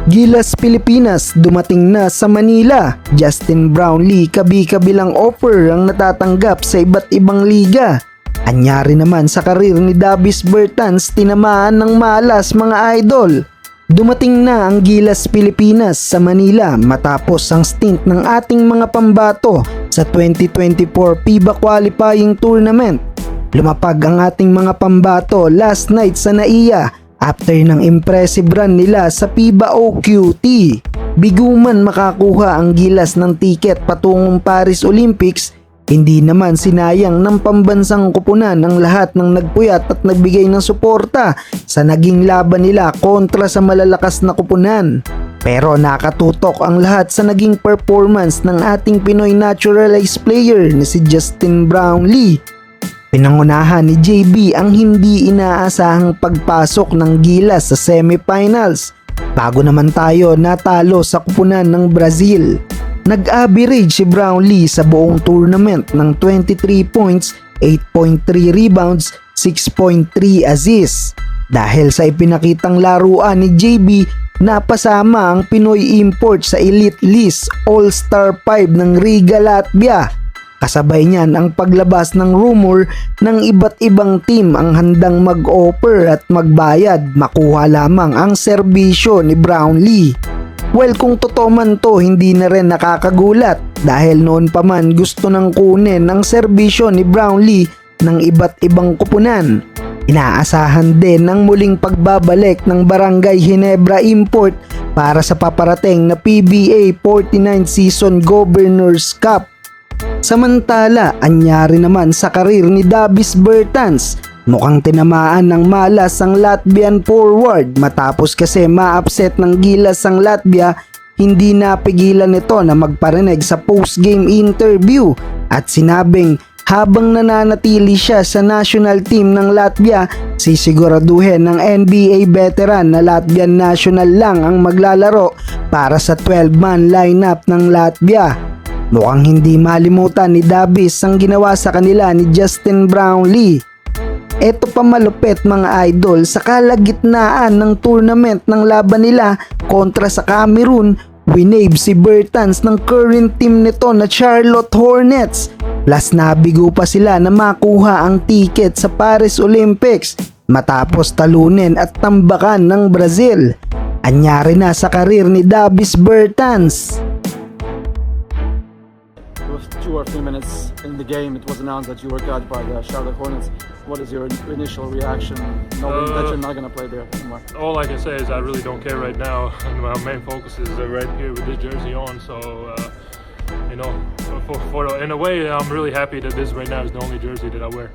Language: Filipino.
Gilas Pilipinas dumating na sa Manila. Justin Brownlee kabi-kabilang offer ang natatanggap sa iba't ibang liga. Anyari naman sa karir ni Davis Bertans, tinamaan ng malas mga idol. Dumating na ang Gilas Pilipinas sa Manila matapos ang stint ng ating mga pambato sa 2024 FIBA Qualifying Tournament. Lumapag ang ating mga pambato last night sa NAIA after ng impressive run nila sa FIBA OQT. Bigo man makakuha ang Gilas ng tiket patungong Paris Olympics, hindi naman sinayang ng pambansang kupunan ang lahat ng nagpuyat at nagbigay ng suporta sa naging laban nila kontra sa malalakas na kupunan. Pero nakatutok ang lahat sa naging performance ng ating Pinoy naturalized player na si Justin Brownlee. Pinangunahan ni JB ang hindi inaasahang pagpasok ng Gilas sa semifinals bago naman tayo natalo sa kupunan ng Brazil. Nag-average si Brownlee sa buong tournament ng 23 points, 8.3 rebounds, 6.3 assists. Dahil sa ipinakitang laruan ni JB, napasama ang Pinoy import sa elite list All-Star 5 ng Riga, Latvia. Kasabay niyan ang paglabas ng rumor ng iba't ibang team ang handang mag-offer at magbayad makuha lamang ang serbisyo ni Brownlee. Well, kung totoo man to, hindi na rin nakakagulat dahil noon pa man gusto nang kunin ang serbisyo ni Brownlee ng iba't ibang kupunan. Inaasahan din ang muling pagbabalik ng Barangay Ginebra Import para sa paparating na PBA 49 Season Governors Cup. Samantala, anyari naman sa karir ni Davis Bertans. Mukhang tinamaan ng malas ang Latvian forward matapos kasi ma-upset ng Gilas ang Latvia. Hindi napigilan nito na magparinig sa post-game interview at sinabing habang nananatili siya sa national team ng Latvia, sisiguraduhin ng NBA veteran na Latvian national lang ang maglalaro para sa 12-man lineup ng Latvia. Mukhang hindi malimutan ni Davis ang ginawa sa kanila ni Justin Brownlee. Eto pa malupit mga idol, sa kalagitnaan ng tournament ng laban nila kontra sa Cameroon, winave si Bertans ng current team nito na Charlotte Hornets. Plus nabigo pa sila na makuha ang ticket sa Paris Olympics matapos talunin at tambakan ng Brazil. Anyari na sa karir ni Davis Bertans. 2 or 3 minutes in the game, it was announced that you were cut by the Charlotte Hornets. What is your initial reaction knowing that you're not going to play there anymore? All I can say is I really don't care right now. My main focus is right here with this jersey on. So, you know, in a way, I'm really happy that this right now is the only jersey that I wear.